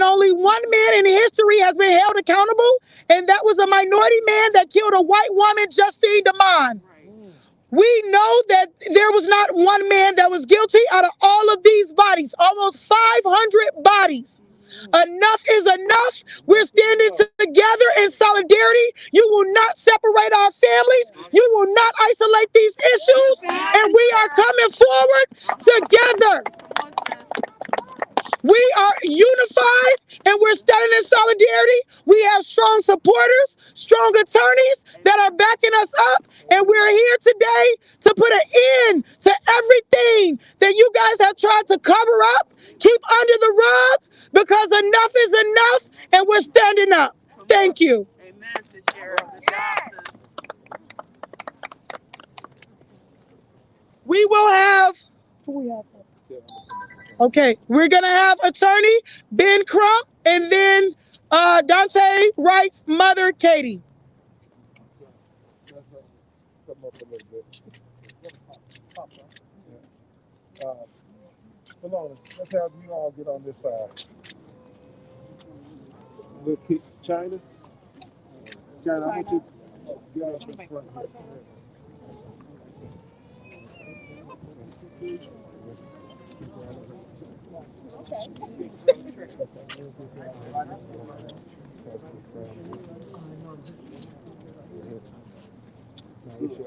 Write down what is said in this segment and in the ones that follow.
only one man in history has been held accountable, and that was a minority man that killed a white woman, Justine Damon. We know that there was not one man that was guilty out of all of these bodies, almost 500 bodies. Enough is enough. We're standing together in solidarity. You will not separate our families. You will not isolate these issues. And we are coming forward together. We are unified and we're standing in solidarity. We have strong supporters, strong attorneys that are backing us up. And we're here today to put an end to everything that you guys have tried to cover up, keep under the rug, because enough is enough and we're standing up. Thank you. Amen to Sheriff. We will have, okay, we're going to have attorney Ben Crump and then Daunte Wright's mother, Katie. Come up a little bit. Come on, let's have you all get on this side. We'll kick China. China, I want you to get up in front here.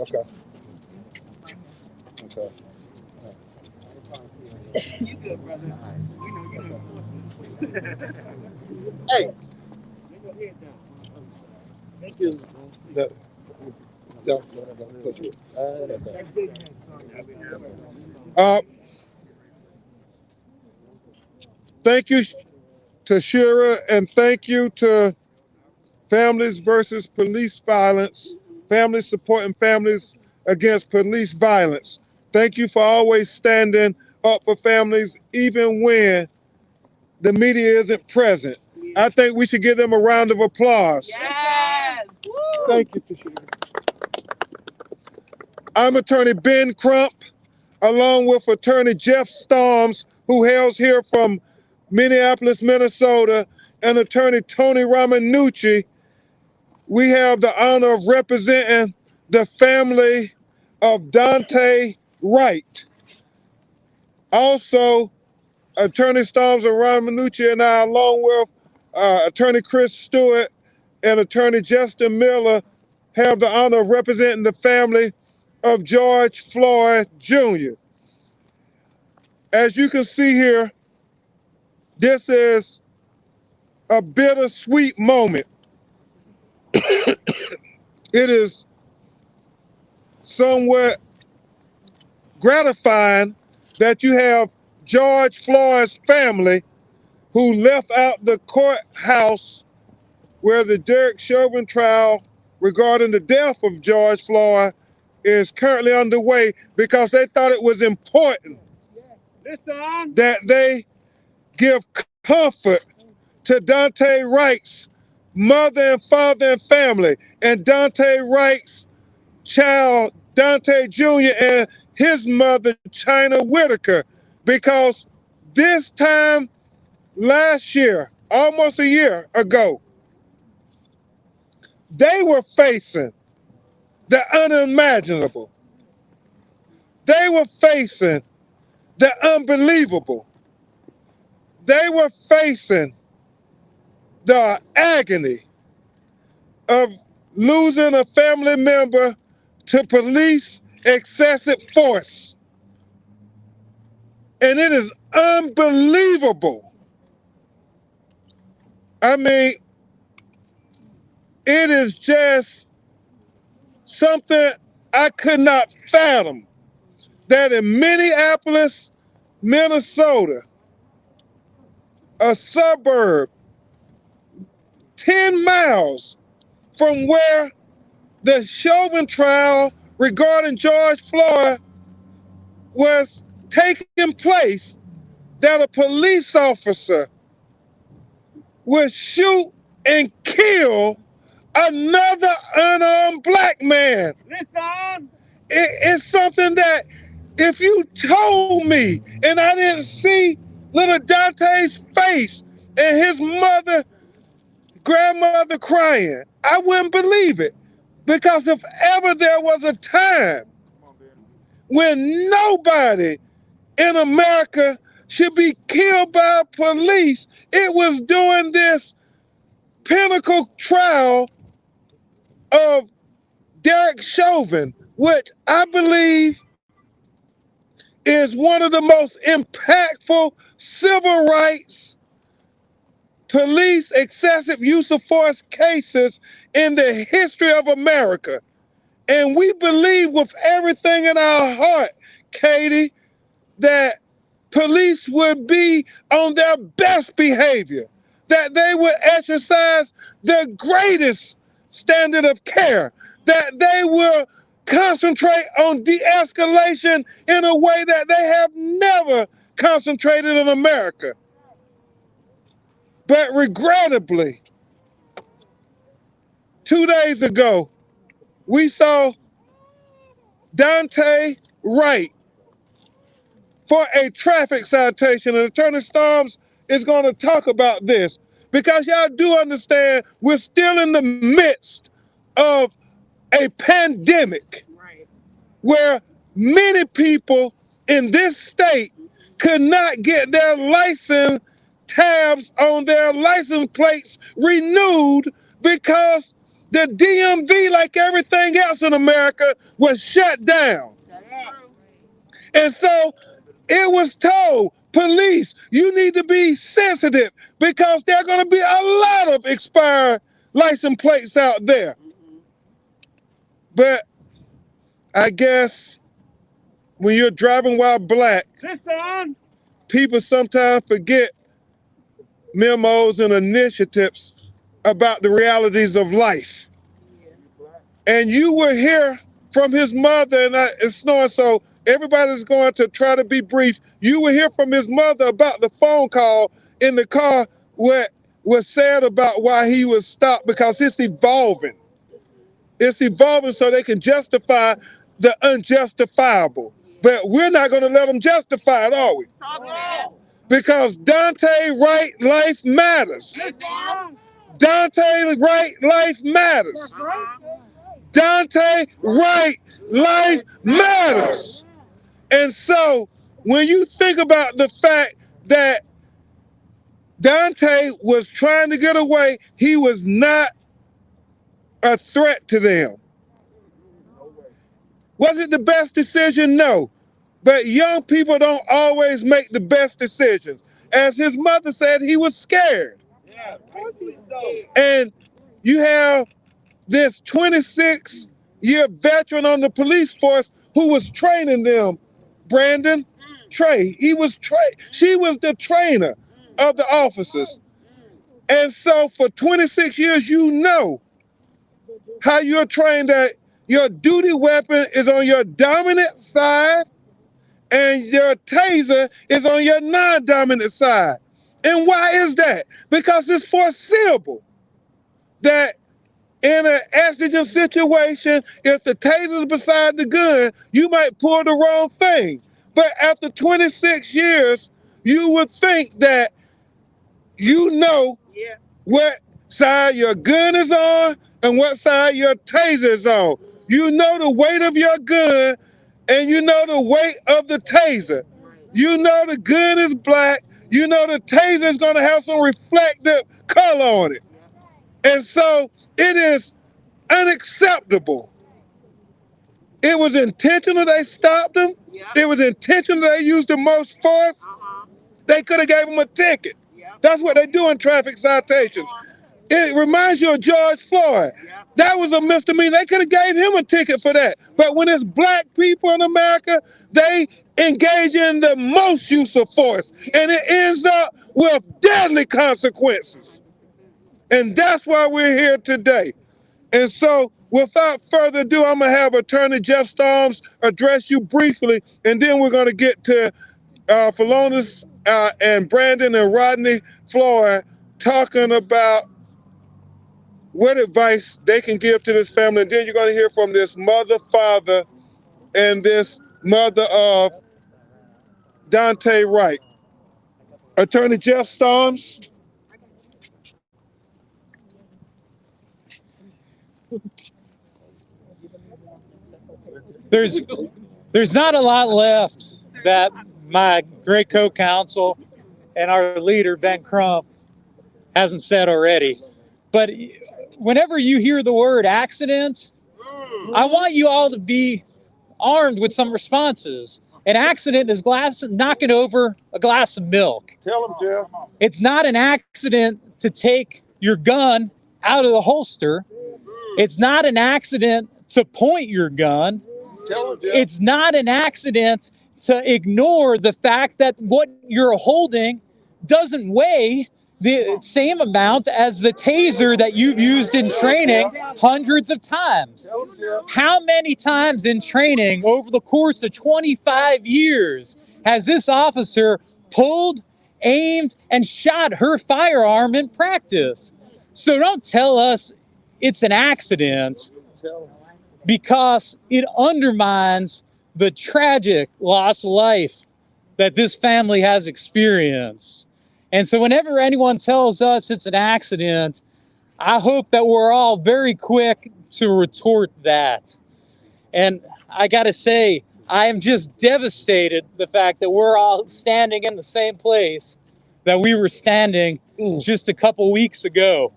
Okay. Okay. You good, brother. We know you know. Hey. Thank you. Don't push it. Thank you to Shira, and thank you to Families versus Police Violence, Families Supporting Families Against Police Violence. Thank you for always standing up for families, even when the media isn't present. I think we should give them a round of applause. Yes! Woo! Thank you, Tashira. I'm Attorney Ben Crump, along with Attorney Jeff Storms, who hails here from Minneapolis, Minnesota, and Attorney Tony Ramanucci. We have the honor of representing the family of Daunte Wright. Also, Attorney Storms and Ramanucci and I, along with Attorney Chris Stewart and Attorney Justin Miller, have the honor of representing the family of George Floyd Jr. As you can see here, this is a bittersweet moment. It is somewhat gratifying that you have George Floyd's family who left out the courthouse where the Derek Chauvin trial regarding the death of George Floyd is currently underway, because they thought it was important that they give comfort to Daunte Wright's mother and father and family, and Daunte Wright's child, Daunte Jr., and his mother, China Whitaker, because this time last year, almost a year ago, they were facing the unimaginable. They were facing the unbelievable. They were facing the agony of losing a family member to police excessive force. And it is unbelievable. I mean, it is just something I could not fathom, that in Minneapolis, Minnesota, a suburb 10 miles from where the Chauvin trial regarding George Floyd was taking place, that a police officer would shoot and kill another unarmed black man. Listen. It's something that if you told me and I didn't see little Dante's face and his mother, grandmother crying. I wouldn't believe it. Because if ever there was a time when nobody in America should be killed by police, it was during this pinnacle trial of Derek Chauvin, which I believe is one of the most impactful civil rights police excessive use of force cases in the history of America. And we believe with everything in our heart, Katie, that police would be on their best behavior, that they would exercise the greatest standard of care, that they will concentrate on de-escalation in a way that they have never concentrated in America. But regrettably, 2 days ago, we saw Daunte Wright for a traffic citation, and Attorney Storms is going to talk about this because y'all do understand we're still in the midst of a pandemic where many people in this state could not get their license tabs on their license plates renewed because the DMV, like everything else in America, was shut down. And so it was told, police, you need to be sensitive because there are going to be a lot of expired license plates out there. But I guess when you're driving while black, people sometimes forget memos and initiatives about the realities of life. And you will hear from his mother, and it's snowing, so everybody's going to try to be brief. You will hear from his mother about the phone call in the car what was said about why he was stopped, because it's evolving. It's evolving so they can justify the unjustifiable. But we're not going to let them justify it, are we? Because Daunte Wright life matters. Daunte Wright life matters. Daunte Wright life matters. And so when you think about the fact that Daunte was trying to get away, he was not a threat to them. Was it the best decision? No. But young people don't always make the best decisions. As his mother said, he was scared. And you have this 26-year veteran on the police force who was training them, Brandon, Trey. She was the trainer of the officers. And so for 26 years, you know how you're trained that your duty weapon is on your dominant side and your taser is on your non-dominant side. And why is that? Because it's foreseeable that in an exigent situation, if the taser is beside the gun, you might pull the wrong thing. But after 26 years, you would think that you know what side your gun is on and what side your taser is on. You know the weight of your gun and you know the weight of the taser. You know the gun is black. You know the taser is going to have some reflective color on it. And so it is unacceptable. It was intentional they stopped him. It was intentional they used the most force. They could have gave him a ticket. That's what they do in traffic citations. It reminds you of George Floyd. That was a misdemeanor. They could have gave him a ticket for that. But when it's black people in America, they engage in the most use of force. And it ends up with deadly consequences. And that's why we're here today. And so without further ado, I'm going to have Attorney Jeff Storms address you briefly, and then we're going to get to Philonis and Brandon and Rodney Floyd talking about what advice they can give to this family. And then you're going to hear from this mother, father, and this mother of Daunte Wright. Attorney Jeff Storms. There's not a lot left that my great co-counsel and our leader, Ben Crump, hasn't said already. But whenever you hear the word accident, I want you all to be armed with some responses. An accident is knocking over a glass of milk. Tell him, Jeff. It's not an accident to take your gun out of the holster. It's not an accident to point your gun. Tell him, Jeff. It's not an accident to ignore the fact that what you're holding doesn't weigh the same amount as the taser that you've used in training hundreds of times. How many times in training over the course of 25 years has this officer pulled, aimed, and shot her firearm in practice? So don't tell us it's an accident, because it undermines the tragic lost life that this family has experienced. And so whenever anyone tells us it's an accident, I hope that we're all very quick to retort that. And I gotta say, I am just devastated the fact that we're all standing in the same place that we were standing just a couple weeks ago.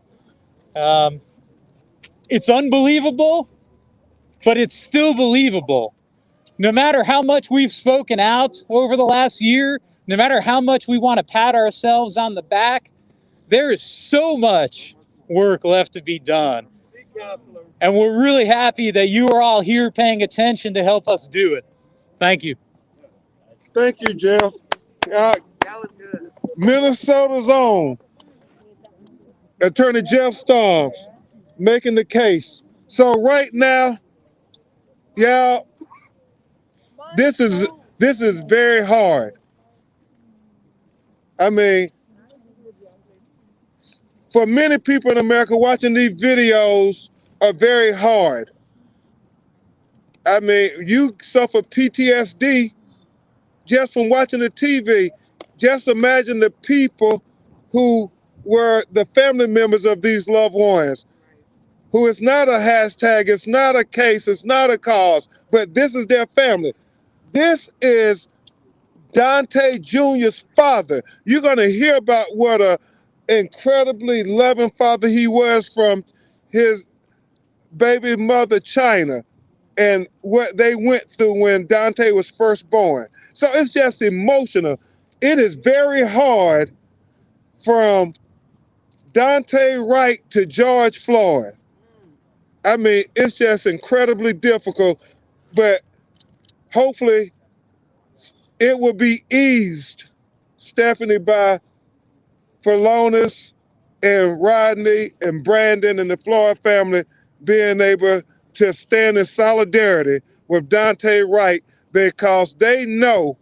It's unbelievable, but it's still believable. No matter how much we've spoken out over the last year, no matter how much we want to pat ourselves on the back, there is so much work left to be done. And we're really happy that you are all here paying attention to help us do it. Thank you. Thank you, Jeff. Minnesota's own Attorney Jeff Storms making the case. So right now, y'all, this is very hard. I mean, for many people in America, watching these videos are very hard. I mean, you suffer PTSD just from watching the TV. Just imagine the people who were the family members of these loved ones, who it's not a hashtag, it's not a case, it's not a cause, but this is their family. This is Daunte Jr.'s father. You're gonna hear about what a incredibly loving father he was from his baby mother, China, and what they went through when Daunte was first born. So it's just emotional. It is very hard from Daunte Wright to George Floyd. I mean, it's just incredibly difficult, but hopefully it will be eased, Stephanie, by Phalonis and Rodney and Brandon and the Floyd family being able to stand in solidarity with Daunte Wright, because they know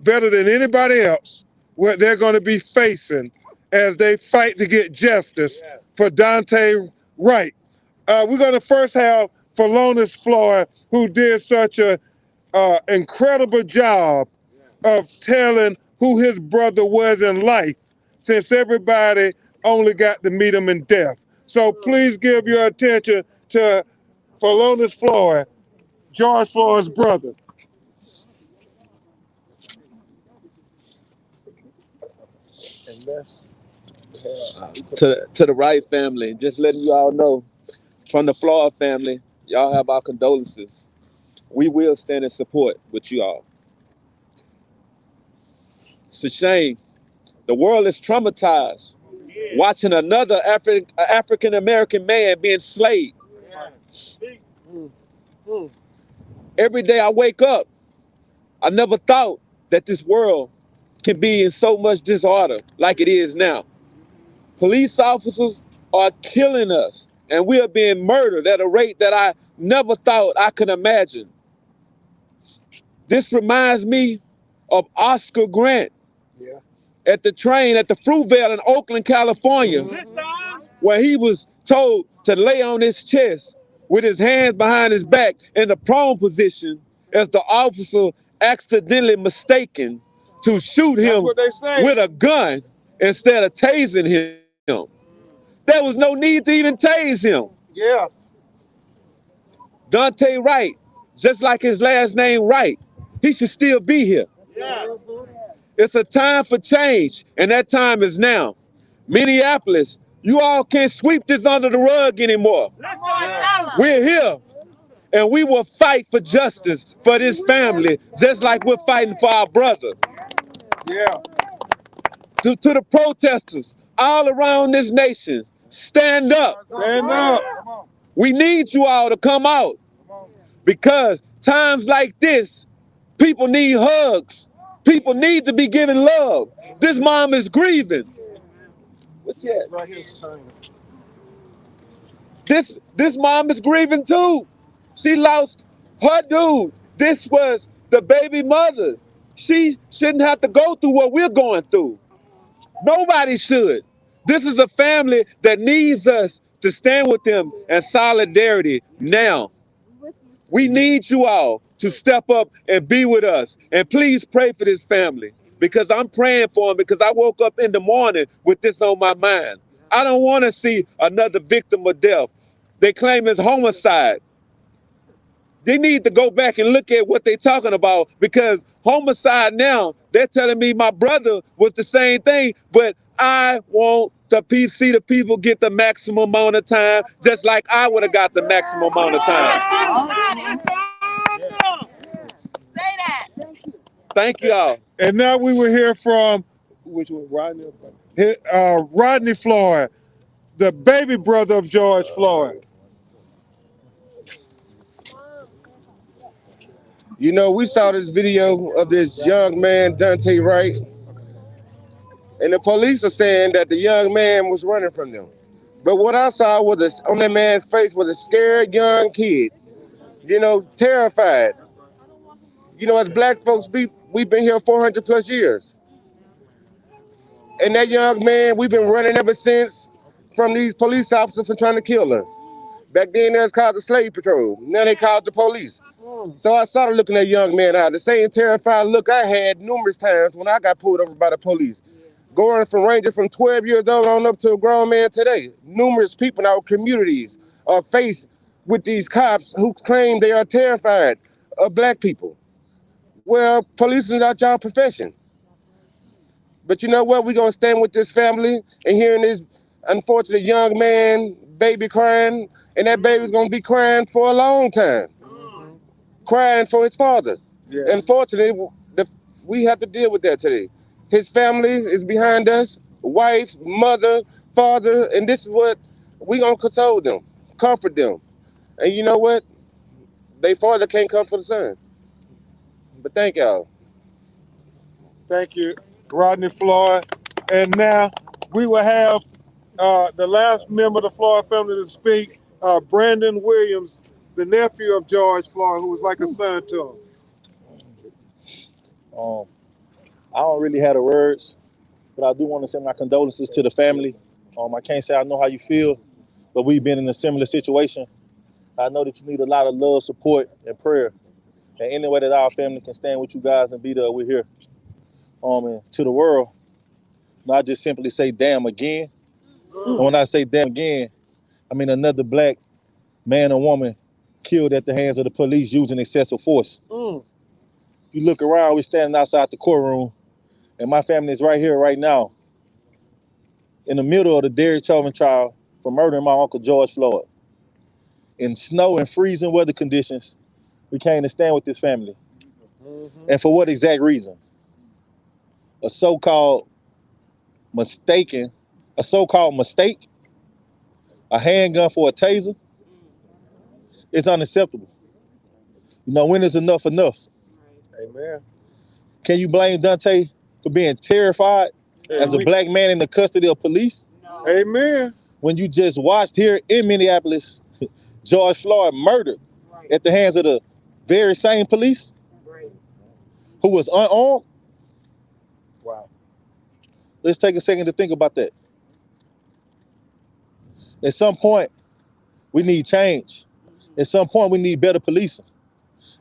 better than anybody else what they're going to be facing as they fight to get justice for Daunte Wright. We're going to first have Phalonis Floyd, who did such an incredible job of telling who his brother was in life, since everybody only got to meet him in death. So please give your attention to Phalonis Floyd, George Floyd's brother. To the Wright family, just letting you all know, from the Floyd family, y'all have our condolences. We will stand in support with you all. It's a shame. The world is traumatized watching another African-American man being slayed. Every day I wake up, I never thought that this world can be in so much disorder like it is now. Police officers are killing us, and we are being murdered at a rate that I never thought I could imagine. This reminds me of Oscar Grant at the train at the Fruitvale in Oakland, California, where he was told to lay on his chest with his hands behind his back in the prone position, as the officer accidentally mistaken to shoot him with a gun instead of tasing him. There was no need to even tase him. Yeah. Daunte Wright, just like his last name Wright, he should still be here. It's a time for change, and that time is now. Minneapolis, you all can't sweep this under the rug anymore. We're here, and we will fight for justice for this family, just like we're fighting for our brother. Yeah. To the protesters all around this nation, stand up. Stand up. We need you all to come out, because times like this, people need hugs. People need to be given love. This mom is grieving. What's that? Right here. This mom is grieving too. She lost her dude. This was the baby mother. She shouldn't have to go through what we're going through. Nobody should. This is a family that needs us to stand with them in solidarity now. We need you all to step up and be with us. And please pray for this family, because I'm praying for them, because I woke up in the morning with this on my mind. I don't want to see another victim of death. They claim it's homicide. They need to go back and look at what they're talking about, because homicide now, they're telling me my brother was the same thing, but I want to see the people get the maximum amount of time, just like I would have got the maximum amount of time. Say that. Thank y'all. And now we will hear from which one, Rodney Floyd, the baby brother of George Floyd. You know, we saw this video of this young man, Daunte Wright, and the police are saying that the young man was running from them. But what I saw was on that man's face was a scared young kid, you know, terrified. You know, as black folks, we've been here 400 plus years. And that young man, we've been running ever since from these police officers for trying to kill us. Back then, they was called the slave patrol. Now they called the police. So I started looking that young man out. The same terrified look I had numerous times when I got pulled over by the police. Going ranging from 12 years old on up to a grown man today. Numerous people in our communities are faced with these cops who claim they are terrified of black people. Well, policing is not your profession. But you know what? We're going to stand with this family, and hearing this unfortunate young man, baby crying, and that baby's going to be crying for a long time. Crying for his father. Yeah. Unfortunately, we have to deal with that today. His family is behind us, wife, mother, father, and this is what we're going to console them, comfort them. And you know what? Their father can't come for the son. But thank y'all. Thank you, Rodney Floyd. And now we will have the last member of the Floyd family to speak, Brandon Williams, the nephew of George Floyd, who was like a son to him. I don't really have the words, but I do want to send my condolences to the family. I can't say I know how you feel, but we've been in a similar situation. I know that you need a lot of love, support, and prayer. And any way that our family can stand with you guys and be there, we're here. And to the world, I just simply say damn again. And when I say damn again, I mean another black man or woman killed at the hands of the police using excessive force. If you look around, we're standing outside the courtroom, and my family is right here, right now, in the middle of the Derek Chauvin trial for murdering my uncle George Floyd. In snow and freezing weather conditions, we came to stand with this family. And for what exact reason? A so-called mistake, a handgun for a taser, it's unacceptable. You know, when is enough enough? Amen. Can you blame Daunte for being terrified as a black man in the custody of police? No. Amen. When you just watched here in Minneapolis, George Floyd murdered at the hands of the very same police who was unarmed? Wow. Let's take a second to think about that. At some point, we need change. At some point, we need better policing.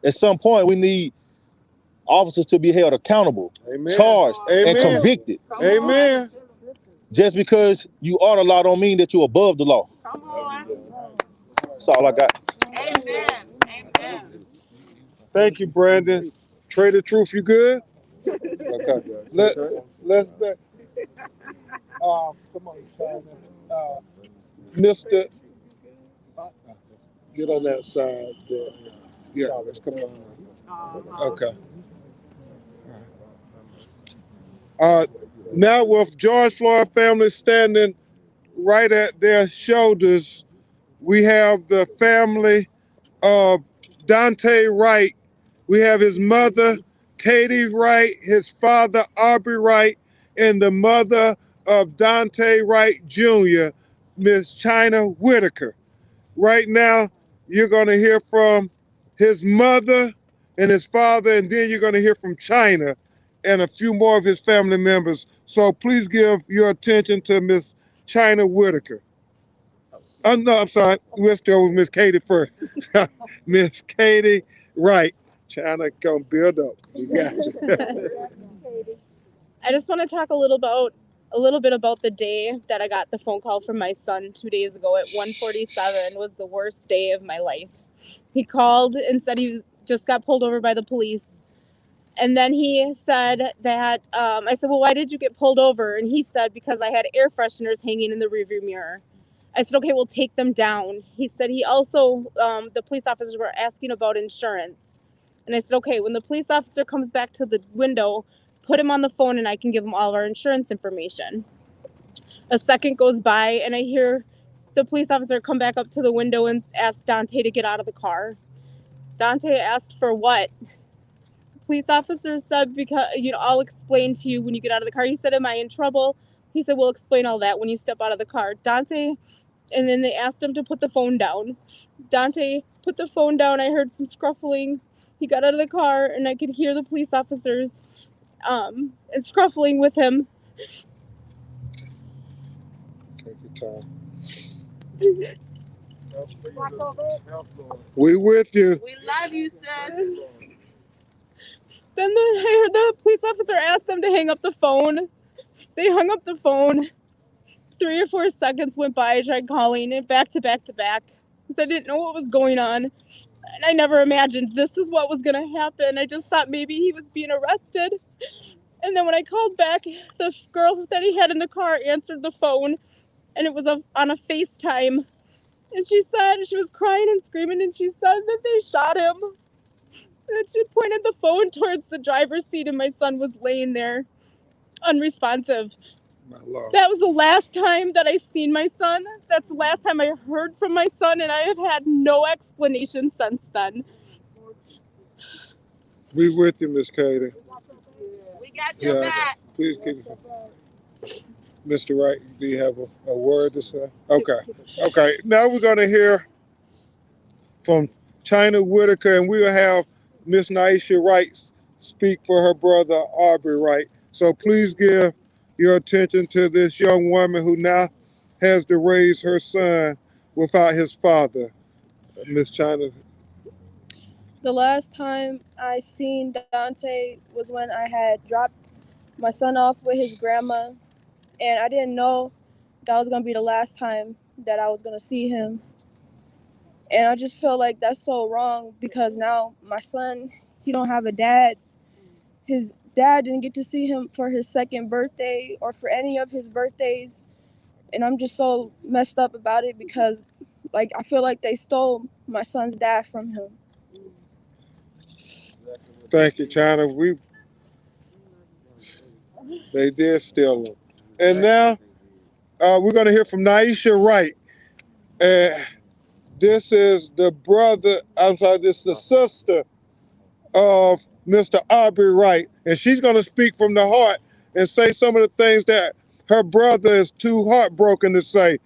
At some point, we need officers to be held accountable, charged, and convicted. Amen. Just because you are the law don't mean that you're above the law. That's all I got. Amen. Thank you, Brandon. Trader Truth, you good? Okay. Let's come on, Mr. Get on that side there. Yeah, let's come on. Okay. Now with George Floyd family standing right at their shoulders, we have the family of Daunte Wright. We have his mother, Katie Wright, his father, Aubrey Wright, and the mother of Daunte Wright Jr., Miss China Whitaker. Right now, you're going to hear from his mother and his father, and then you're going to hear from China and a few more of his family members. So please give your attention to Miss China Whitaker. No, I'm sorry. We'll start with Miss Katie first. Miss Katie Wright. China, come build up. We got you. I just want to talk a little bit about the day that I got the phone call from my son 2 days ago at 1:47 was the worst day of my life. He called and said he just got pulled over by the police. And then he said that, I said, well, why did you get pulled over? And he said, because I had air fresheners hanging in the rearview mirror. I said, okay, we'll take them down. He said he also, the police officers were asking about insurance. And I said, okay, when the police officer comes back to the window, put him on the phone and I can give him all of our insurance information. A second goes by and I hear the police officer come back up to the window and ask Daunte to get out of the car. Daunte asked for what? The police officer said, because, I'll explain to you when you get out of the car. He said, am I in trouble? He said, we'll explain all that when you step out of the car. Daunte, and then they asked him to put the phone down. Daunte put the phone down. I heard some scruffling. He got out of the car and I could hear the police officers and scruffling with him. Take your time. We with you. We love you, sis. Then I heard the police officer ask them to hang up the phone. They hung up the phone. 3 or 4 seconds went by. I tried calling it back to back to back because I didn't know what was going on. And I never imagined this is what was going to happen. I just thought maybe he was being arrested. And then when I called back, the girl that he had in the car answered the phone, and it was on a FaceTime. And she said, she was crying and screaming, and she said that they shot him. And she pointed the phone towards the driver's seat, and my son was laying there, unresponsive. My Lord. That was the last time that I seen my son. That's the last time I heard from my son, and I have had no explanation since then. We with you, Miss Katie. We got your back. Please keep it. Mr. Wright, do you have a word to say? Okay. Now we're going to hear from China Whitaker, and we'll have Miss Naisha Wright speak for her brother, Aubrey Wright. So please give your attention to this young woman who now has to raise her son without his father. Miss China. The last time I seen Daunte was when I had dropped my son off with his grandma, and I didn't know that was gonna be the last time that I was gonna see him. And I just feel like that's so wrong because now my son, he don't have a dad. His dad didn't get to see him for his second birthday or for any of his birthdays. And I'm just so messed up about it because I feel like they stole my son's dad from him. Thank you, China. They did steal him. And now we're going to hear from Naisha Wright. This is this is the sister of Mr. Aubrey Wright. And she's going to speak from the heart and say some of the things that her brother is too heartbroken to say.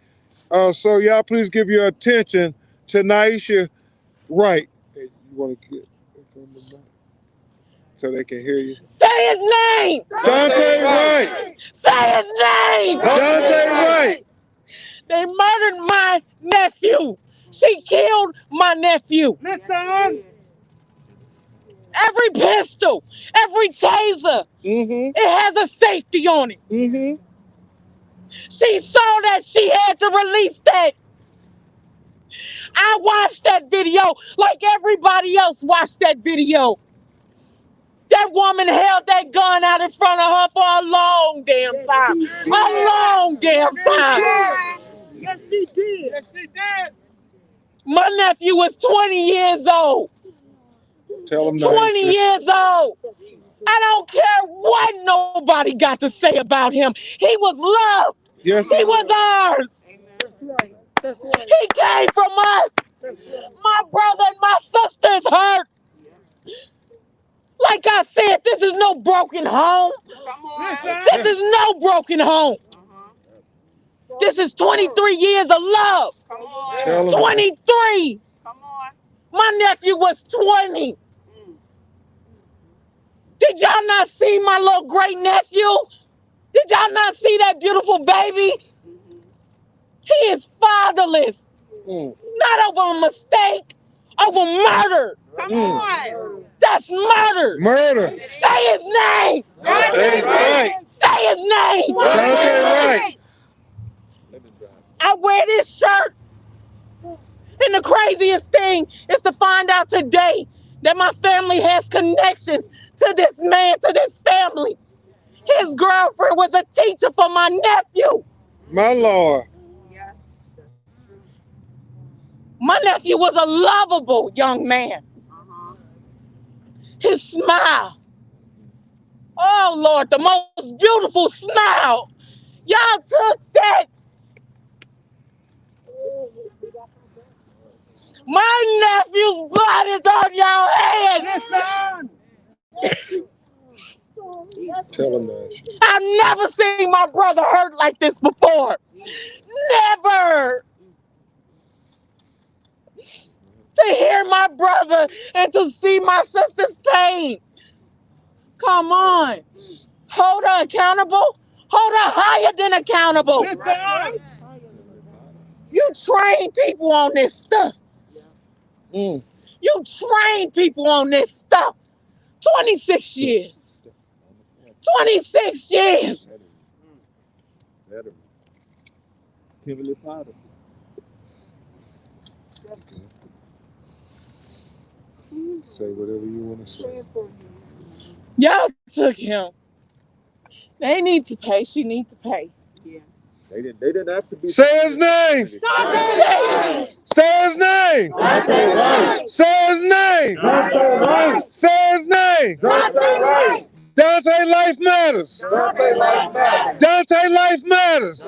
So y'all please give your attention to Naisha Wright. Hey, you want to get in front of the mic so they can hear you? Say his name! Daunte Wright! Say his name! Daunte Wright! They murdered my nephew. She killed my nephew. Listen! Every pistol, every taser, it has a safety on it. She saw that she had to release that. I watched that video like everybody else watched that video. That woman held that gun out in front of her for a long damn time. A long damn time. Yes, she did. Yes, she did. My nephew was 20 years old. Tell him 20 years old. I don't care what nobody got to say about him. He was loved. Yes, He was ours. That's right. That's right. He came from us. My brother and my sister's hurt. Like I said, this is no broken home. This is no broken home. This is 23 years of love. Tell him. 23. My nephew was 20. Did y'all not see my little great nephew? Did y'all not see that beautiful baby? He is fatherless. Not over a mistake, over murder. Come on. That's murder. Murder. Say his name. Daunte Wright. Say his name. Daunte Wright. I wear this shirt. And the craziest thing is to find out today that my family has connections to this man, to this family. His girlfriend was a teacher for my nephew. My Lord. My nephew was a lovable young man. His smile. Oh, Lord, the most beautiful smile. Y'all took that. My nephew's blood is on your hands. Tell him that. I've never seen my brother hurt like this before. Never. To hear my brother and to see my sister's pain. Come on. Hold her accountable. Hold her higher than accountable. You train people on this stuff. You train people on this stuff. 26 years. 26 years. Kimberly Potter. Say whatever you want to say. Y'all took him. They need to pay. She needs to pay. They didn't have to be. Say his name. Say his name. Say his name. Say his name. Daunte Life Matters. Daunte Life Matters.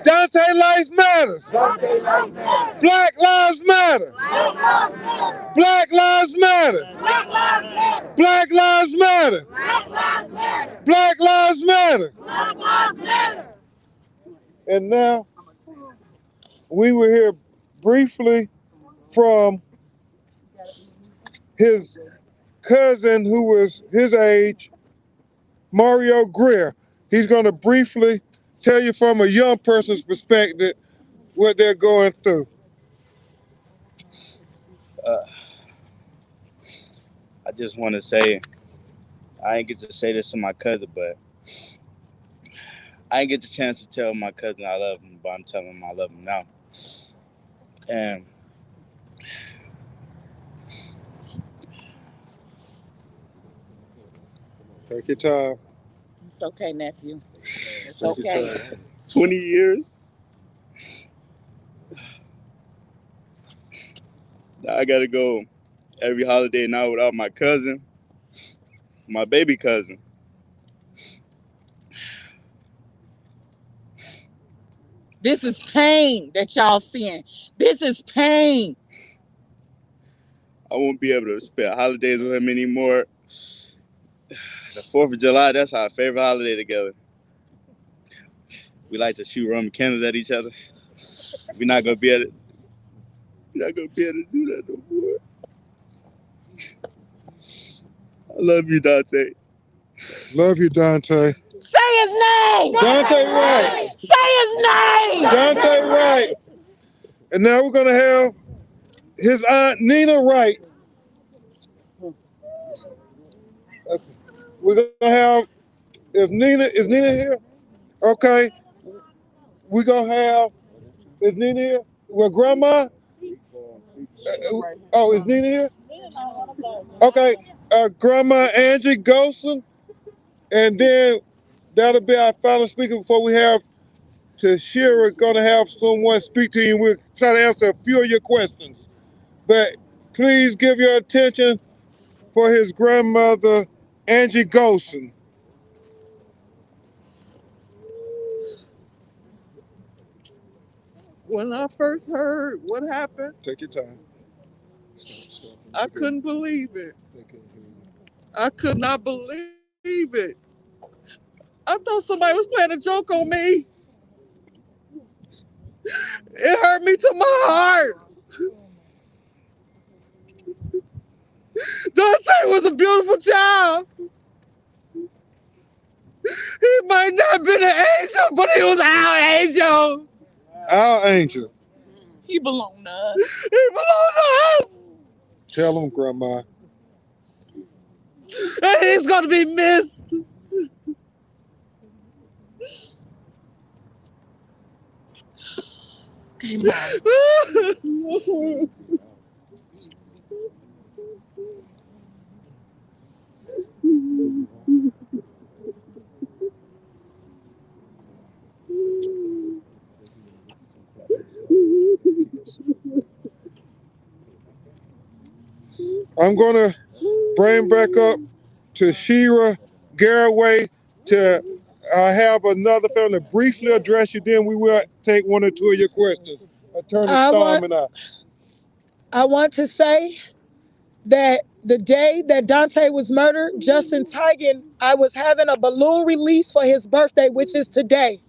Daunte Life Matters. Black Lives Matter. Black Lives Matter. Black Lives Matter. Black Lives Matter. And now, we will hear briefly from his cousin who was his age, Mario Greer. He's going to briefly tell you from a young person's perspective what they're going through. I just want to say, I didn't get to say this to my cousin, but I didn't get the chance to tell my cousin I love him, but I'm telling him I love him now. And Take your time. It's okay, nephew. It's okay. 20 years. Now I gotta go every holiday now without my cousin, my baby cousin. This is pain that y'all seeing. This is pain. I won't be able to spend holidays with him anymore. The 4th of July, that's our favorite holiday together. We like to shoot Roman candles at each other. We're not gonna be able to do that no more. I love you, Daunte. Love you, Daunte. Say his name. Daunte Wright. Say his name. Daunte Wright. And now we're going to have his aunt, Nina Wright. We're going to have, is Nina here? Okay. We're going to have, is Nina here? Well, Grandma, Oh, is Nina here? Okay, Grandma Angie Golson, and then that'll be our final speaker before we have Tashira gonna have someone speak to you. We'll try to answer a few of your questions. But please give your attention for his grandmother, Angie Golson. When I first heard what happened, Take your time. I couldn't believe it. I could not believe it. I thought somebody was playing a joke on me. It hurt me to my heart. Daunte was a beautiful child. He might not have been an angel, but he was our angel. Our angel. He belonged to us. He belonged to us. Tell him, Grandma. And he's going to be missed. Okay, Mom. I'm gonna bring back up to Shira Garraway to have another family briefly address you. Then we will take one or two of your questions. Attorney Storm and I want to say that the day that Daunte was murdered, Justin Tigan, I was having a balloon release for his birthday, which is today.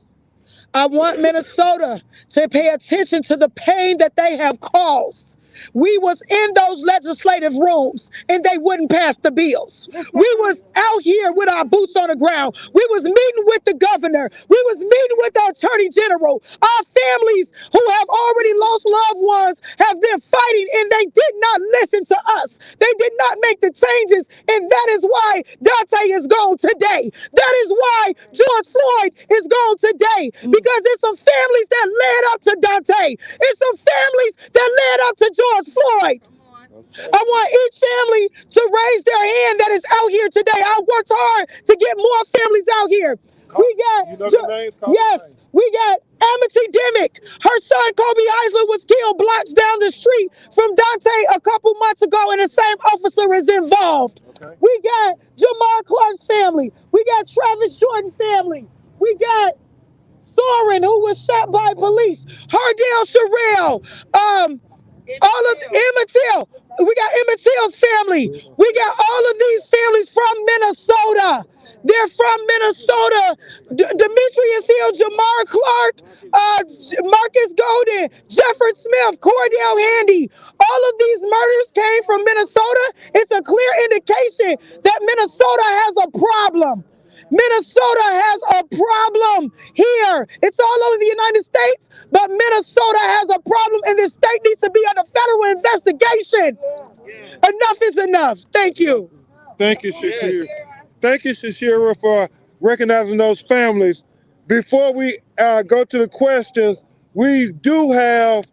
I want Minnesota to pay attention to the pain that they have caused. We was in those legislative rooms and they wouldn't pass the bills. We was out here with our boots on the ground. We was meeting with the governor. We was meeting with the attorney general. Our families who have already lost loved ones have been fighting and they did not listen to us. They did not make the changes, and that is why Daunte is gone today. That is why George Floyd is gone today, because there's some families that led up to Daunte. It's some families that led up to George Floyd. I want each family to raise their hand that is out here today. I worked hard to get more families out here. We got, yes, we got Amity Dimick. Her son, Kobe Eisler, was killed blocks down the street from Daunte a couple months ago, and the same officer is involved. Okay. We got Jamar Clark's family. We got Travis Jordan's family. We got Soren, who was shot by police. Hardell Sherrill, all of Emmett Till. We got Emmett Till's family. We got all of these families from Minnesota. They're from Minnesota. Demetrius Hill, Jamar Clark, Marcus Golden, Jeffrey Smith, Cordell Handy. All of these murders came from Minnesota. It's a clear indication that Minnesota has a problem. Minnesota has a problem here. It's all over the United States, but Minnesota has a problem, and this state needs to be under federal investigation. Enough is enough. Thank you. Thank you, Shashira. Thank you, Shashira, for recognizing those families. Before we go to the questions, we do have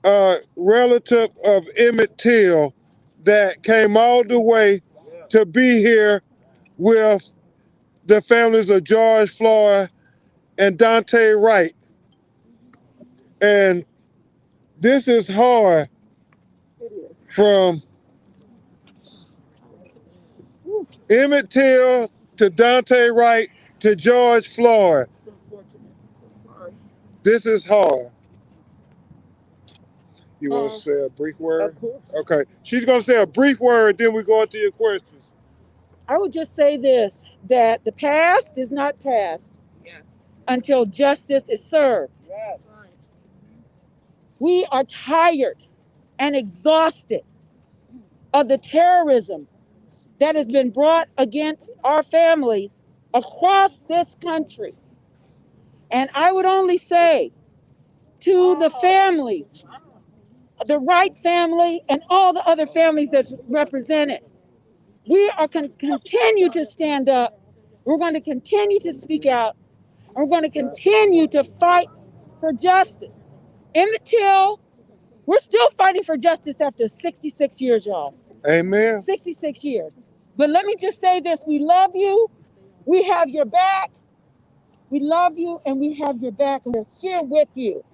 a relative of Emmett Till that came all the way to be here with the families of George Floyd and Daunte Wright. And this is hard from Emmett Till to Daunte Wright to George Floyd. This is hard. You want to say a brief word? Of course. Okay. She's going to say a brief word, then we go into your questions. I would just say this, that the past is not past until justice is served. Yes. We are tired and exhausted of the terrorism that has been brought against our families across this country. And I would only say to the families, the Wright family and all the other families that's represented, we are going to continue to stand up. We're going to continue to speak out. We're going to continue to fight for justice. Emmett Till We're still fighting for justice after 66 years, y'all. Amen. 66 years. But let me just say this. We love you. We have your back. We love you and we have your back. And we're here with you.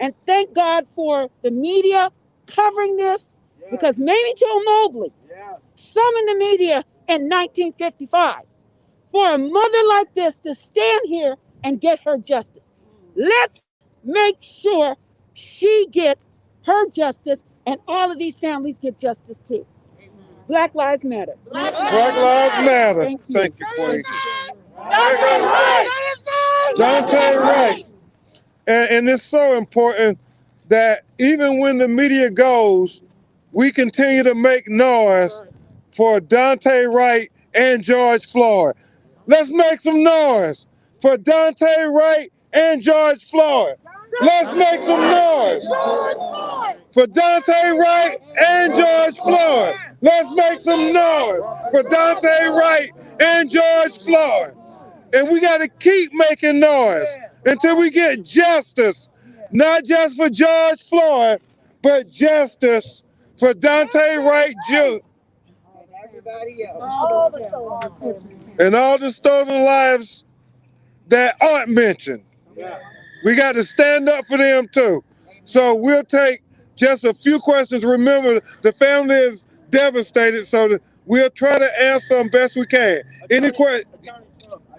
And thank God for the media covering this, because maybe Joe Mobley summoned the media in 1955 for a mother like this to stand here and get her justice. Let's make sure she gets her justice and all of these families get justice too. Black Lives Matter. Black Lives Matter. Thank you, Queen. Daunte Wright. And it's so important that even when the media goes, we continue to make noise for Daunte Wright and George Floyd. Let's make some noise for Daunte Wright and George Floyd. Let's make some noise for Daunte Wright and George Floyd. Let's make some noise for Daunte Wright and George Floyd. And we got to keep making noise until we get justice, not just for George Floyd, but justice for Daunte Wright Jr. and all the stolen lives that aren't mentioned. We got to stand up for them too. So we'll take just a few questions. Remember, the family is devastated, so we'll try to answer them best we can. Any questions? I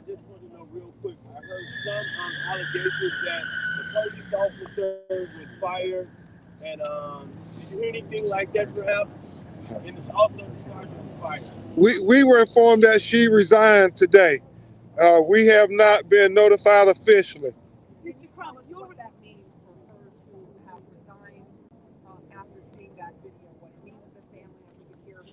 just want to know real quick. I heard some allegations that the police officer was fired, and did you hear anything like that perhaps? And it's also the sergeant was fired. We were informed that she resigned today. We have not been notified officially. Mr. Crump, you know what that means for her to have resigned after seeing that video? What it means to the family, and we can hear her.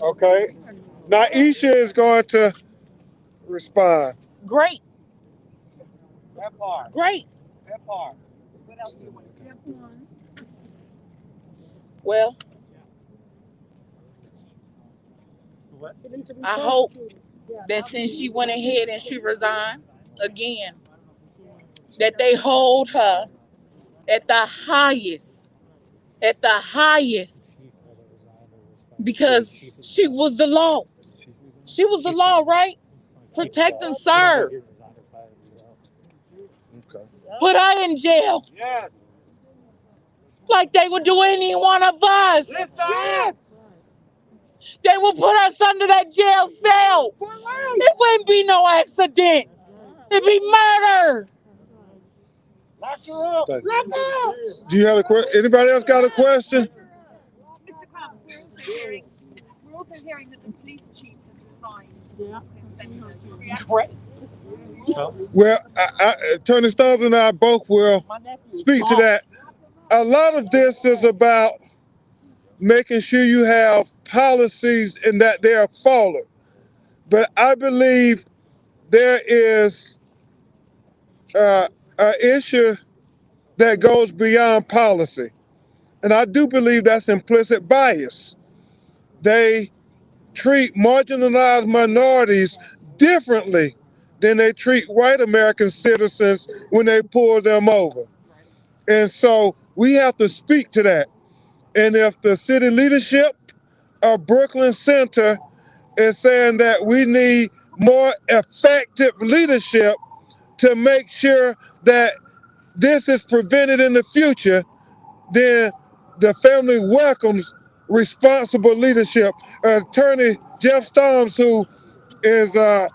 Okay. Naisha is going to respond. Great. That part. Great. That part. What else do you want to say? Well, I hope that since she went ahead and she resigned again, that they hold her at the highest, because she was the law. She was the law, right? Protect and serve. Okay. Put her in jail. Yes. Like they would do any one of us. Yes. They would put us under that jail cell. It wouldn't be no accident. It'd be murder. Lock you up. Lock up. Do you have a question? Anybody else got a question? Mr. Crump, we're also hearing that the police chief has resigned. Great. Well, Attorney Stubbs and I both will speak to that. A lot of this is about making sure you have policies and that they are followed. But I believe there is an issue that goes beyond policy. And I do believe that's implicit bias. They treat marginalized minorities differently than they treat white American citizens when they pull them over. And so we have to speak to that. And if the city leadership of Brooklyn Center is saying that we need more effective leadership to make sure that this is prevented in the future, then the family welcomes responsible leadership. Attorney Jeff Storms, who is an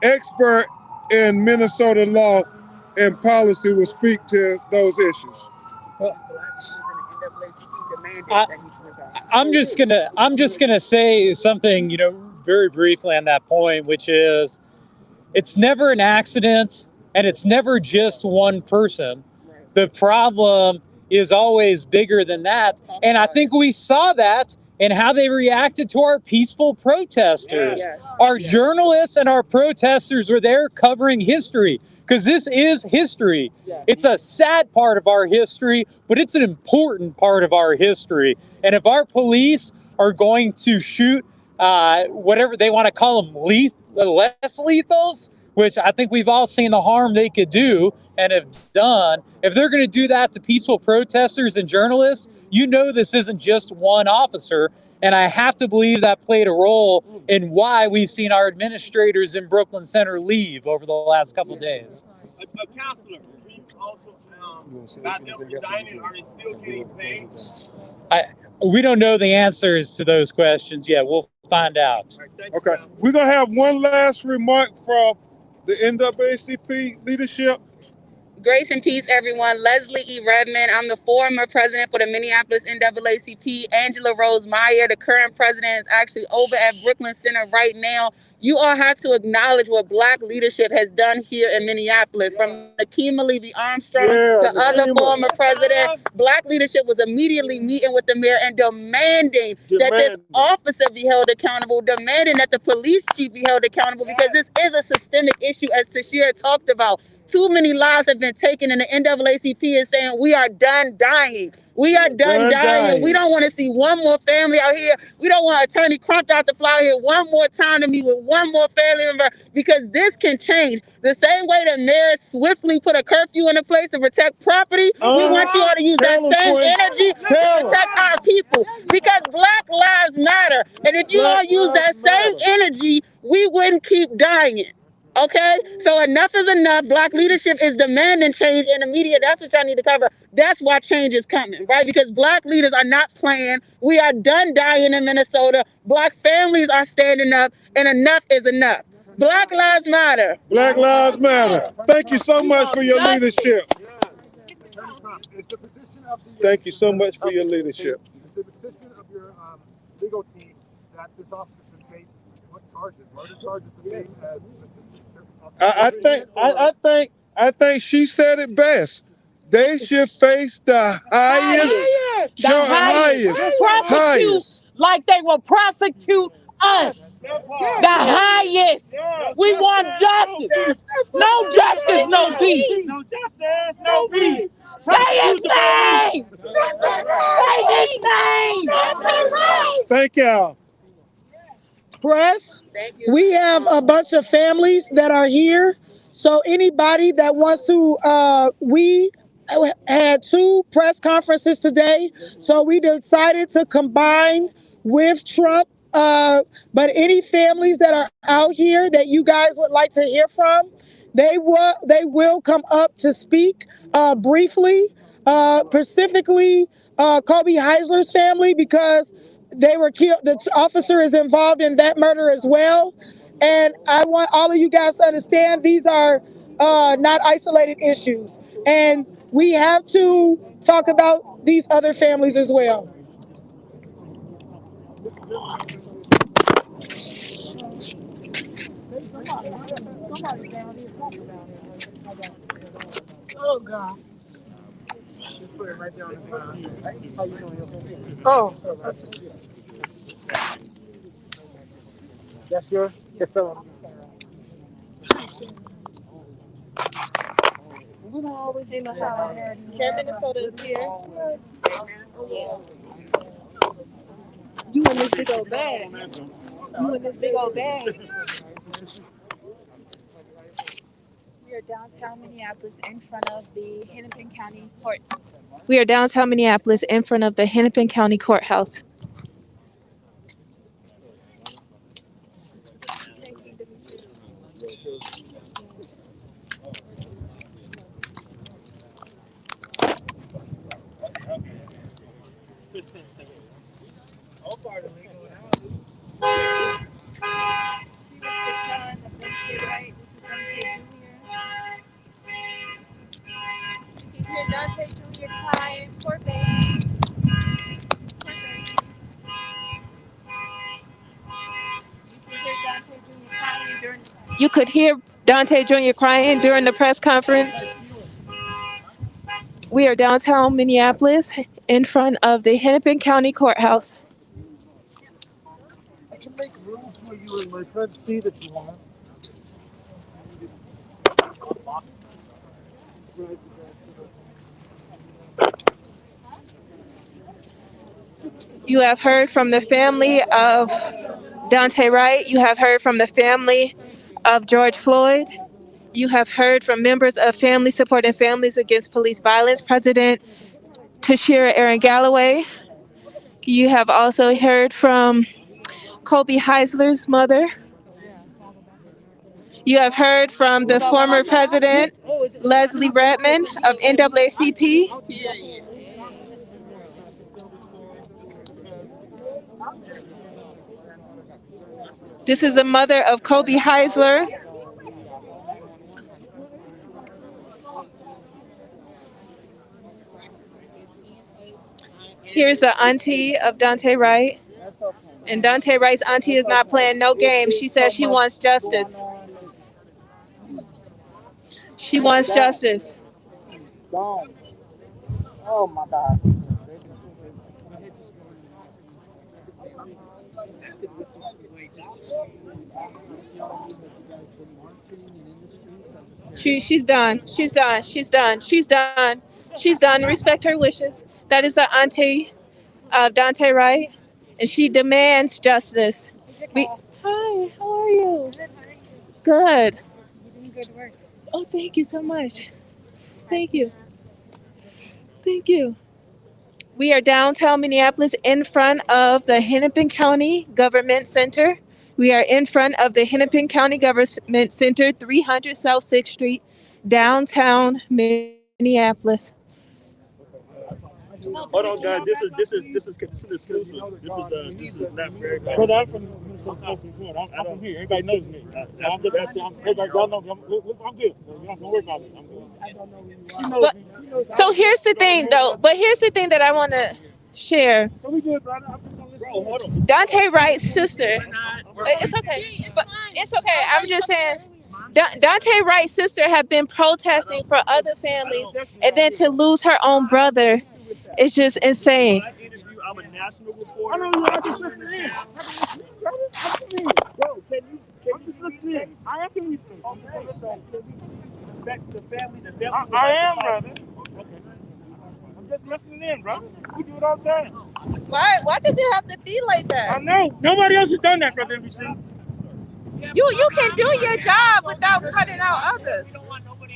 expert in Minnesota law and policy, will speak to those issues. I'm just gonna say something, very briefly on that point, which is it's never an accident and it's never just one person. The problem is always bigger than that. And I think we saw that in how they reacted to our peaceful protesters. Our journalists and our protesters were there covering history, because this is history. It's a sad part of our history, but it's an important part of our history. And if our police are going to shoot whatever they want to call them, less lethals, which I think we've all seen the harm they could do and have done. If they're going to do that to peaceful protesters and journalists, you know this isn't just one officer. And I have to believe that played a role in why we've seen our administrators in Brooklyn Center leave over the last couple of days. A counselor, we also about them resigning, are they still getting paid? We don't know the answers to those questions yet. We'll find out. Okay, we're gonna have one last remark from the NAACP leadership. Grace and peace, everyone. Leslie E. Redmond. I'm the former president for the Minneapolis NAACP. Angela Rose Meyer, the current president, is actually over at Brooklyn Center right now. You all have to acknowledge what Black leadership has done here in Minneapolis. From Nakima Levy-Armstrong to other former president, Black leadership was immediately meeting with the mayor and demanding that this officer be held accountable, demanding that the police chief be held accountable, because this is a systemic issue, as Tashir talked about. Too many lives have been taken, and the NAACP is saying we are done dying. We are done dying. We don't want to see one more family out here. We don't want Attorney Crump out to fly out here one more time to meet with one more family member, because this can change. The same way that mayors swiftly put a curfew into place to protect property, we want you all to use that same energy to protect our people, because Black lives matter. And if you all use that same energy, we wouldn't keep dying. Okay, so enough is enough. Black leadership is demanding change, and the media, that's what y'all need to cover. That's why change is coming, right? Because Black leaders are not playing. We are done dying in Minnesota. Black families are standing up, and enough is enough. Black lives matter. Black lives matter. Thank you so much for your leadership. Thank you so much for your leadership. Is the position of your legal team that this officer should face what charges? What are the charges the same as? I think she said it best. They should face the highest. Prosecute like they will prosecute us. The highest. We want justice. No justice, no peace. No justice, no peace. Say his name. Say his name. Thank y'all. Press, we have a bunch of families that are here. So anybody that wants to, we had 2 press conferences today. So we decided to combine with Trump. But any families that are out here that you guys would like to hear from, they will come up to speak briefly, specifically Kobe Heisler's family, because they were killed. The officer is involved in that murder as well. And I want all of you guys to understand these are not isolated issues. And we have to talk about these other families as well. Oh, God. Oh, That's yours? Yes, sir. Minnesota is here. You in this big old bag. You in this big old bag. We are downtown Minneapolis in front of the Hennepin County Court. We are downtown Minneapolis in front of the Hennepin County Courthouse. Daunte Jr. crying, poor baby. You could hear Daunte Jr. crying during the press conference. We are downtown Minneapolis in front of the Hennepin County Courthouse. I can make room for you in my front seat if you want. You have heard from the family of Daunte Wright. You have heard from the family of George Floyd. You have heard from members of Family Supporting Families Against Police Violence, President Tashira Aaron Galloway. You have also heard from Kobe Heisler's mother. You have heard from the former president, Leslie Redmond of NAACP. This is the mother of Kobe Heisler. Here's the auntie of Daunte Wright. And Daunte Wright's auntie is not playing no games. She says she wants justice. She wants justice. Oh my God. She's done. She's done. She's done. She's done. She's done. Respect her wishes. That is the auntie of Daunte Wright, and she demands justice. Hi, how are you? Good. You're doing good work. Oh, thank you so much. Thank you. Thank you. We are downtown Minneapolis in front of the Hennepin County Government Center. We are in front of the Hennepin County Government Center, 300 South 6th Street, downtown Minneapolis. Hold on, guys. This is exclusive. This is not for everybody. Brother, I'm from Minnesota. I'm from here. Everybody knows me. So I'm just asking. Everybody y'all know me. I'm good. So you don't have to worry about me. I'm good. But, so here's the thing, though. But here's the thing that I want to share. So we good, brother. I'm just gonna listen. Daunte Wright's sister. It's okay. But it's okay. I'm just saying. Daunte Wright's sister have been protesting for other families, and then to lose her own brother, it's just insane. I'm a national reporter. I just listen in. Bro, can you listen? I am listening. Respect the family. I am, brother. Okay. I'm just listening in, brother. We do it all the time. Why does it have to be like that? I know. Nobody else has done that, brother NBC. You can do your job without cutting out others.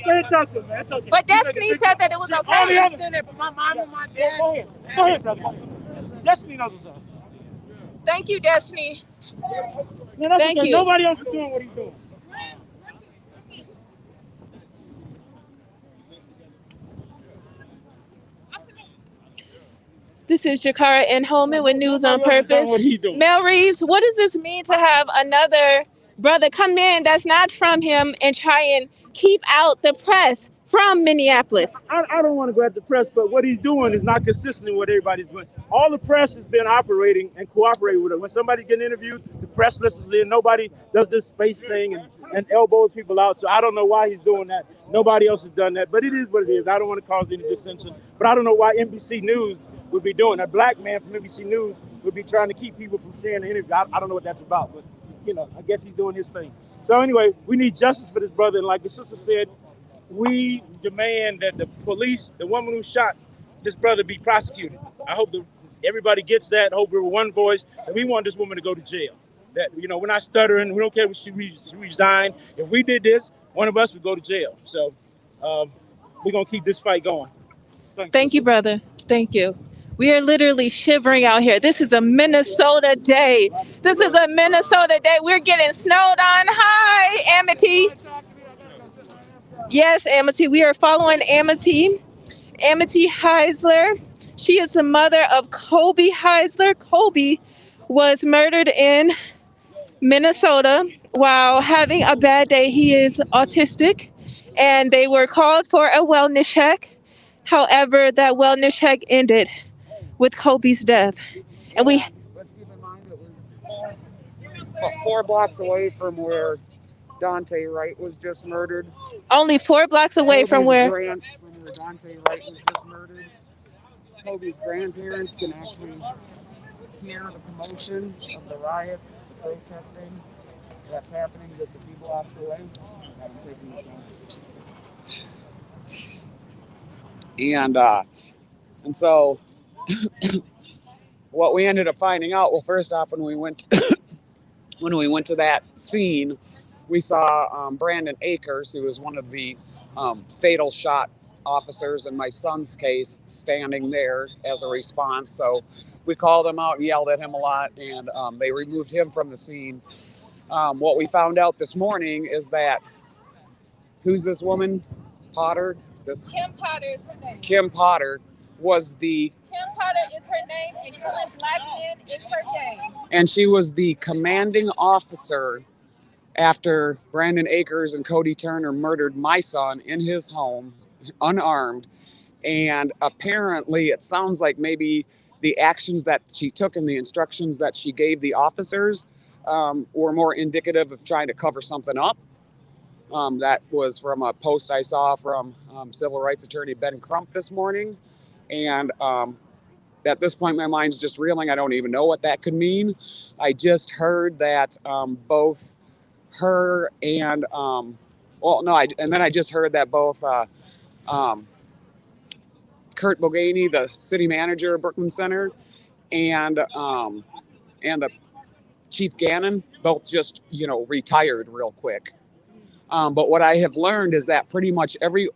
Go ahead, talk to him, man. It's okay. But Destiny said that it was okay. I understand that, but my mom and my dad. Go ahead, brother. Destiny knows what's up. Thank you, Destiny. No, Thank okay. you. Nobody else is doing what he's doing. This is Jakara N. Holman with News on Purpose. Mel Reeves, what does this mean to have another brother come in that's not from him and try and keep out the press from Minneapolis? I don't want to go at the press, but what he's doing is not consistent with what everybody's doing. All the press has been operating and cooperating with it. When somebody gets interviewed, the press listens in. Nobody does this space thing and elbows people out. So I don't know why he's doing that. Nobody else has done that, but it is what it is. I don't want to cause any dissension, but I don't know why NBC News would be doing. A black man from NBC News would be trying to keep people from sharing the interview. I don't know what that's about, but I guess he's doing his thing. So anyway, we need justice for this brother. And like the sister said, we demand that the police, the woman who shot this brother, be prosecuted. I hope everybody gets that. I hope we're one voice. And we want this woman to go to jail. That, we're not stuttering. We don't care if she resigned. If we did this, one of us would go to jail. So we're going to keep this fight going. Thank you, brother. Thank you. We are literally shivering out here. This is a Minnesota day. This is a Minnesota day. We're getting snowed on. Hi, Amity. Yes, Amity. We are following Amity Heisler. She is the mother of Kobe Heisler. Kobe was murdered in Minnesota while having a bad day. He is autistic, and they were called for a wellness check. However, that wellness check ended with Kobe's death. And let's keep in mind it was 4 blocks away from where Daunte Wright was just murdered. Only 4 blocks away from where Daunte Wright was just murdered. Kobe's grandparents can actually hear the commotion of the riots, the protesting that's happening just a few blocks away. I'm taking this on. And so what we ended up finding out, well, first off, when we went when we went to that scene, we saw Brandon Akers, who was one of the fatal shot officers in my son's case, standing there as a response. So we called him out and yelled at him a lot, and they removed him from the scene. What we found out this morning is that, who's this woman? Potter? Kim Potter is her name. Kim Potter was Kim Potter is her name, and killing black men is her game. and she was the commanding officer after Brandon Akers and Cody Turner murdered my son in his home, unarmed. And apparently, it sounds like maybe the actions that she took and the instructions that she gave the officers were more indicative of trying to cover something up. That was from a post I saw from civil rights attorney Ben Crump this morning. And at this point, my mind's just reeling. I don't even know what that could mean. I just heard that both her and, and then I just heard that both Kurt Boganey, the city manager of Brooklyn Center, and the Chief Gannon, both just, retired real quick. But what I have learned is that pretty much every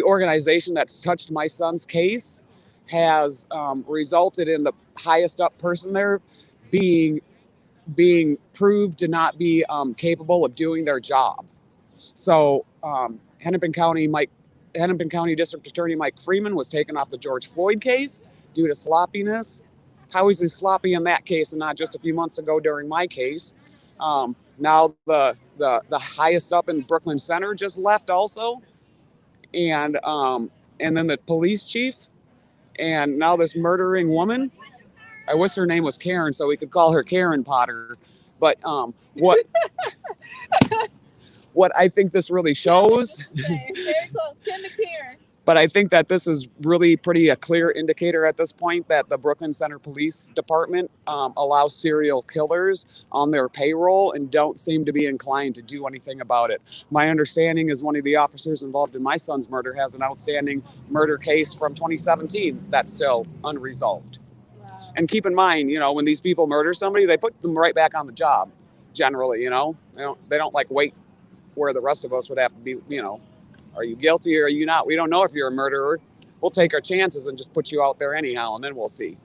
organization that's touched my son's case has resulted in the highest up person there being proved to not be capable of doing their job. So Hennepin County District Attorney Mike Freeman was taken off the George Floyd case due to sloppiness. How is he sloppy in that case and not just a few months ago during my case? Now the highest up in Brooklyn Center just left also, and then the police chief, and now this murdering woman. I wish her name was Karen so we could call her Karen Potter. But what I think this really shows, Very close, Kim and Karen. but I think that this is really pretty a clear indicator at this point that the Brooklyn Center Police Department allows serial killers on their payroll and don't seem to be inclined to do anything about it. My understanding is one of the officers involved in my son's murder has an outstanding murder case from 2017 that's still unresolved. Wow. And keep in mind, when these people murder somebody, they put them right back on the job, generally, they don't like wait where the rest of us would have to be, are you guilty or are you not? We don't know if you're a murderer. We'll take our chances and just put you out there anyhow, and then we'll see,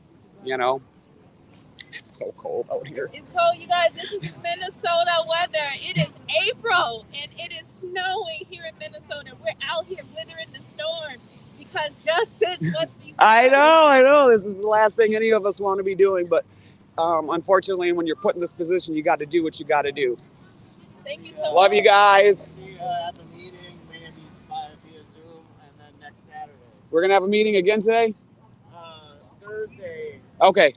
It's so cold out here. It's cold, you guys. This is Minnesota weather. It is April, and it is snowing here in Minnesota. We're out here withering the storm because justice must be served. I know. This is the last thing any of us want to be doing, but unfortunately, when you're put in this position, you got to do what you got to do. Thank you so much. Love you guys. See you at the meeting, maybe via Zoom, and then next Saturday. We're gonna have a meeting again today? Thursday. Okay.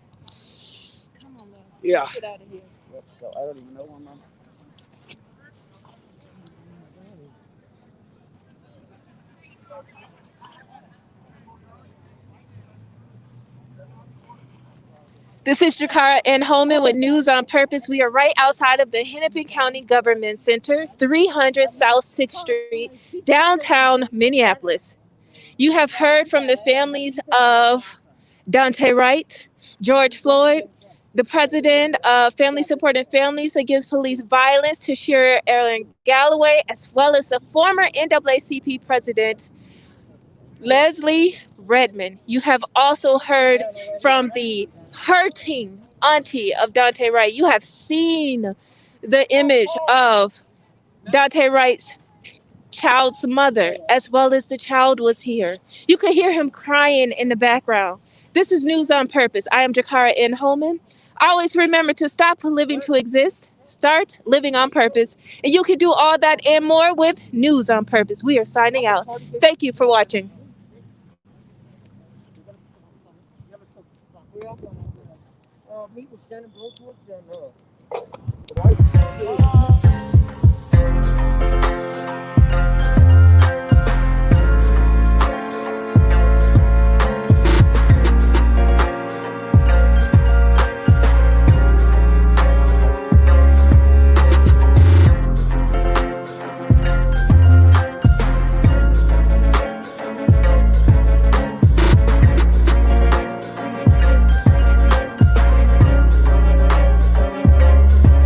Come on, though. Yeah. Let's get out of here. Let's go. I don't even know one. This is Jakara N. Holman with News on Purpose. We are right outside of the Hennepin County Government Center, 300 South 6th Street, downtown Minneapolis. You have heard from the families of Daunte Wright, George Floyd, the president of Family Support and Families Against Police Violence, Tashira Aaron Galloway, as well as the former NAACP president, Leslie Redmond. You have also heard from the hurting auntie of Daunte Wright. You have seen the image of Daunte Wright's child's mother, as well as the child was here. You could hear him crying in the background. This is News on Purpose. I am Jakara N. Holman. Always remember to stop living to exist. Start living on purpose. And you can do all that and more with News on Purpose. We are signing out. Thank you for watching. Meet with Shannon Brooks and